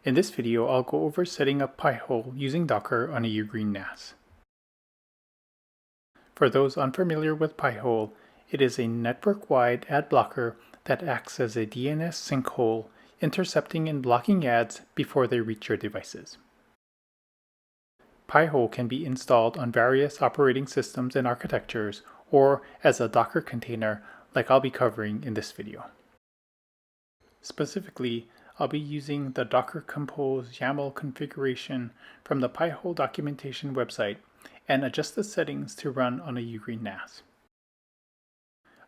In this video, I'll go over setting up Pi-hole using Docker on a UGREEN NAS. For those unfamiliar with Pi-hole, it is a network-wide ad blocker that acts as a DNS sinkhole, intercepting and blocking ads before they reach your devices. Pi-hole can be installed on various operating systems and architectures, or as a Docker container like I'll be covering in this video. Specifically, I'll be using the Docker Compose YAML configuration from the Pi-hole documentation website and adjust the settings to run on a UGREEN NAS.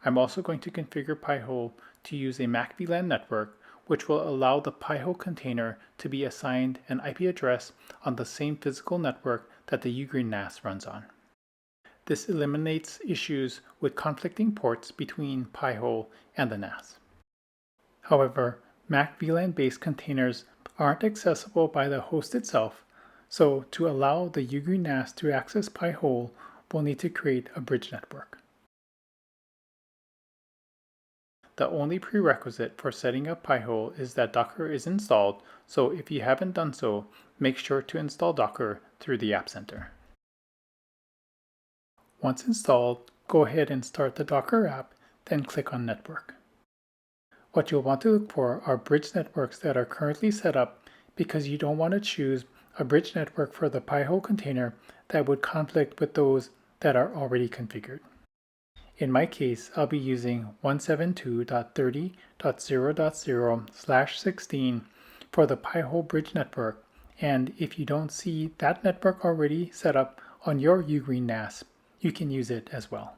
I'm also going to configure Pi-hole to use a MacVLAN network, which will allow the Pi-hole container to be assigned an IP address on the same physical network that the UGREEN NAS runs on. This eliminates issues with conflicting ports between Pi-hole and the NAS. However, MacVLAN-based containers aren't accessible by the host itself, so to allow the UGREEN NAS to access Pi-hole, we'll need to create a bridge network. The only prerequisite for setting up Pi-hole is that Docker is installed, so if you haven't done so, make sure to install Docker through the App Center. Once installed, go ahead and start the Docker app, then click on Network. What you'll want to look for are bridge networks that are currently set up, because you don't want to choose a bridge network for the Pi-hole container that would conflict with those that are already configured. In my case, I'll be using 172.30.0.0/16 for the Pi-hole bridge network, and if you don't see that network already set up on your UGREEN NAS, you can use it as well.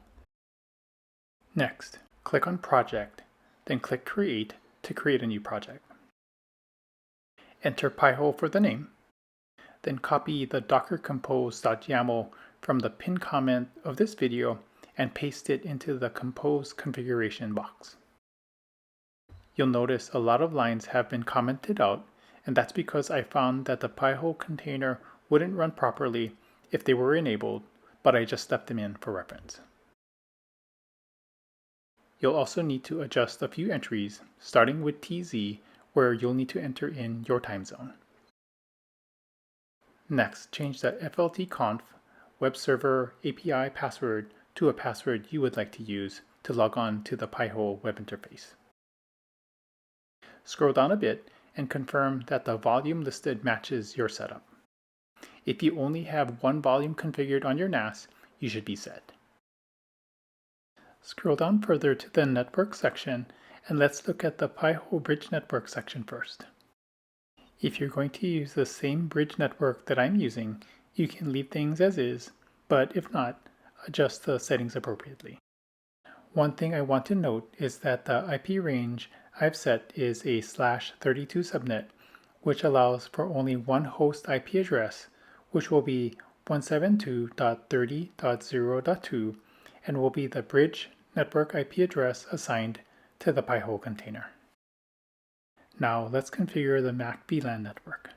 Next, click on Project, then click Create to create a new project. Enter Pi-hole for the name, then copy the docker compose.yaml from the pinned comment of this video and paste it into the compose configuration box. You'll notice a lot of lines have been commented out, and that's because I found that the Pi-hole container wouldn't run properly if they were enabled, but I just left them in for reference. You'll also need to adjust a few entries, starting with TZ, where you'll need to enter in your time zone. Next, change the FLTconf web server API password to a password you would like to use to log on to the Pi-hole web interface. Scroll down a bit and confirm that the volume listed matches your setup. If you only have one volume configured on your NAS, you should be set. Scroll down further to the network section and let's look at the Pi-hole bridge network section first. If you're going to use the same bridge network that I'm using, you can leave things as is, but if not, adjust the settings appropriately. One thing I want to note is that the IP range I've set is a /32 subnet, which allows for only one host IP address, which will be 172.30.0.2 and will be the bridge network IP address assigned to the Pi-hole container. Now let's configure the MacVLAN network.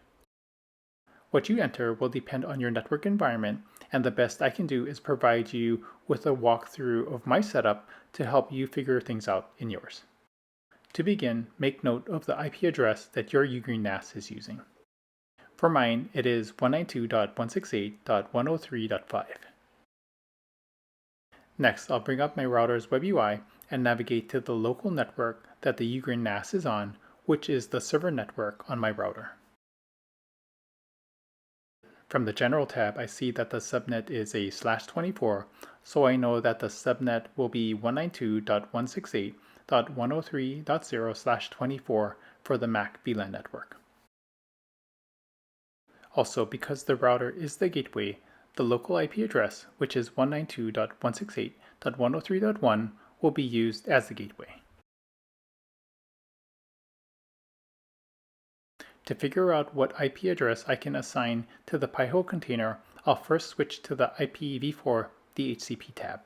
What you enter will depend on your network environment, and the best I can do is provide you with a walkthrough of my setup to help you figure things out in yours. To begin, make note of the IP address that your UGREEN NAS is using. For mine, it is 192.168.103.5. Next, I'll bring up my router's WebUI and navigate to the local network that the UGREEN NAS is on, which is the server network on my router. From the General tab, I see that the subnet is a /24, so I know that the subnet will be 192.168.103.0/24 for the MacVLAN network. Also, because the router is the gateway, the local IP address, which is 192.168.103.1, will be used as the gateway. To figure out what IP address I can assign to the Pi-hole container, I'll first switch to the IPv4 DHCP tab.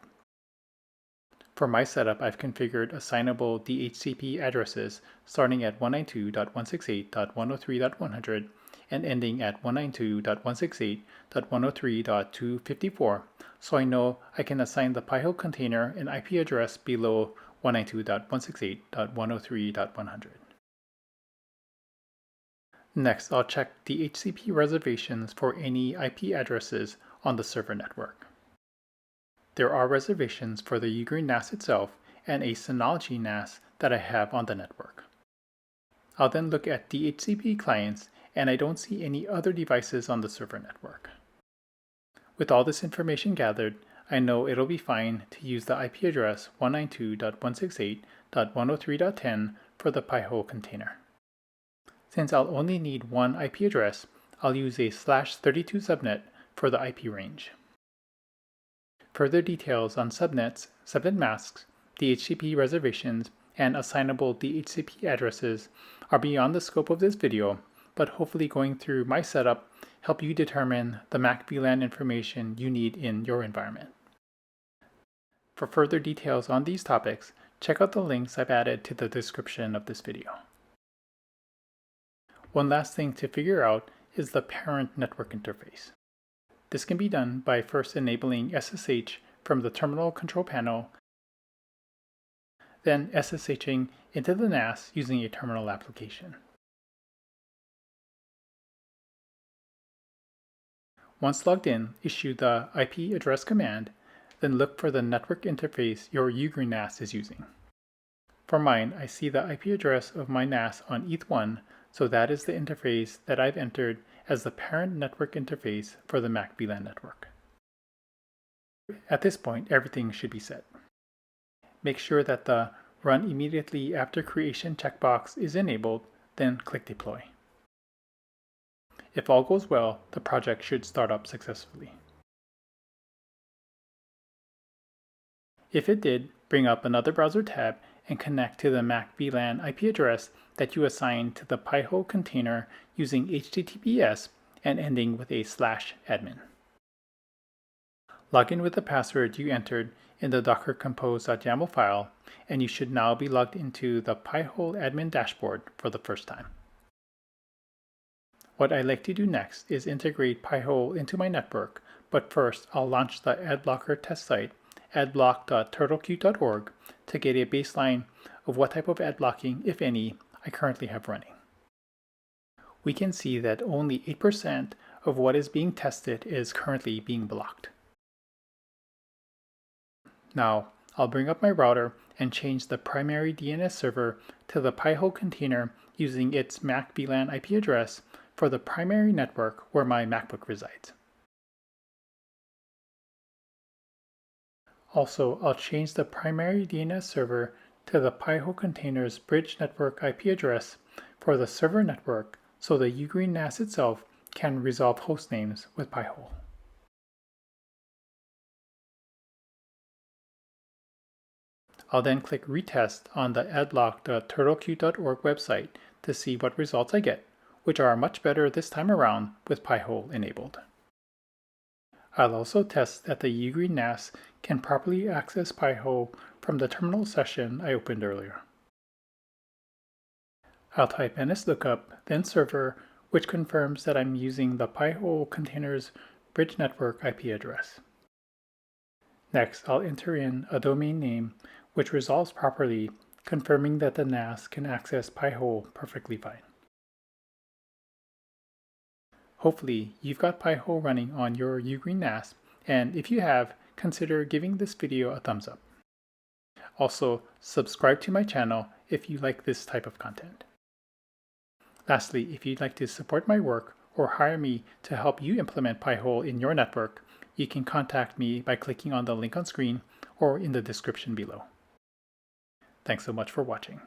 For my setup, I've configured assignable DHCP addresses starting at 192.168.103.100 and ending at 192.168.103.254, so I know I can assign the Pi-hole container an IP address below 192.168.103.100. Next, I'll check DHCP reservations for any IP addresses on the server network. There are reservations for the UGREEN NAS itself and a Synology NAS that I have on the network. I'll then look at DHCP clients, and I don't see any other devices on the server network. With all this information gathered, I know it'll be fine to use the IP address 192.168.103.10 for the pihole container. Since I'll only need one IP address, I'll use a /32 subnet for the IP range. Further details on subnets, subnet masks, DHCP reservations, and assignable DHCP addresses are beyond the scope of this video, but hopefully going through my setup help you determine the MacVLAN information you need in your environment. For further details on these topics, check out the links I've added to the description of this video. One last thing to figure out is the parent network interface. This can be done by first enabling SSH from the terminal control panel, then SSHing into the NAS using a terminal application. Once logged in, issue the IP address command, then look for the network interface your UGREEN NAS is using. For mine, I see the IP address of my NAS on ETH1, so that is the interface that I've entered as the parent network interface for the MacVLAN network. At this point, everything should be set. Make sure that the Run Immediately After Creation checkbox is enabled, then click Deploy. If all goes well, the project should start up successfully. If it did, bring up another browser tab and connect to the MacVLAN IP address that you assigned to the pihole container using HTTPS and ending with a /admin. Log in with the password you entered in the docker compose.yaml file, and you should now be logged into the pihole admin dashboard for the first time. What I like to do next is integrate pihole into my network, but first I'll launch the adblocker test site adblock.turtlequeue.org to get a baseline of what type of ad blocking, if any, I currently have running. We can see that only 8% of what is being tested is currently being blocked. Now, I'll bring up my router and change the primary DNS server to the pihole container using its MacVLAN IP address for the primary network where my MacBook resides. Also, I'll change the primary DNS server to the pihole container's bridge network IP address for the server network so the UGREEN NAS itself can resolve host names with pihole. I'll then click Retest on the adblock.turtlequeue.org website to see what results I get, which are much better this time around with pihole enabled. I'll also test that the UGREEN NAS can properly access pihole from the terminal session I opened earlier. I'll type nslookup, then server, which confirms that I'm using the pihole container's bridge network IP address. Next, I'll enter in a domain name, which resolves properly, confirming that the NAS can access pihole perfectly fine. Hopefully, you've got pihole running on your UGREEN NAS, and if you have, consider giving this video a thumbs up. Also, subscribe to my channel if you like this type of content. Lastly, if you'd like to support my work or hire me to help you implement pihole in your network, you can contact me by clicking on the link on screen or in the description below. Thanks so much for watching.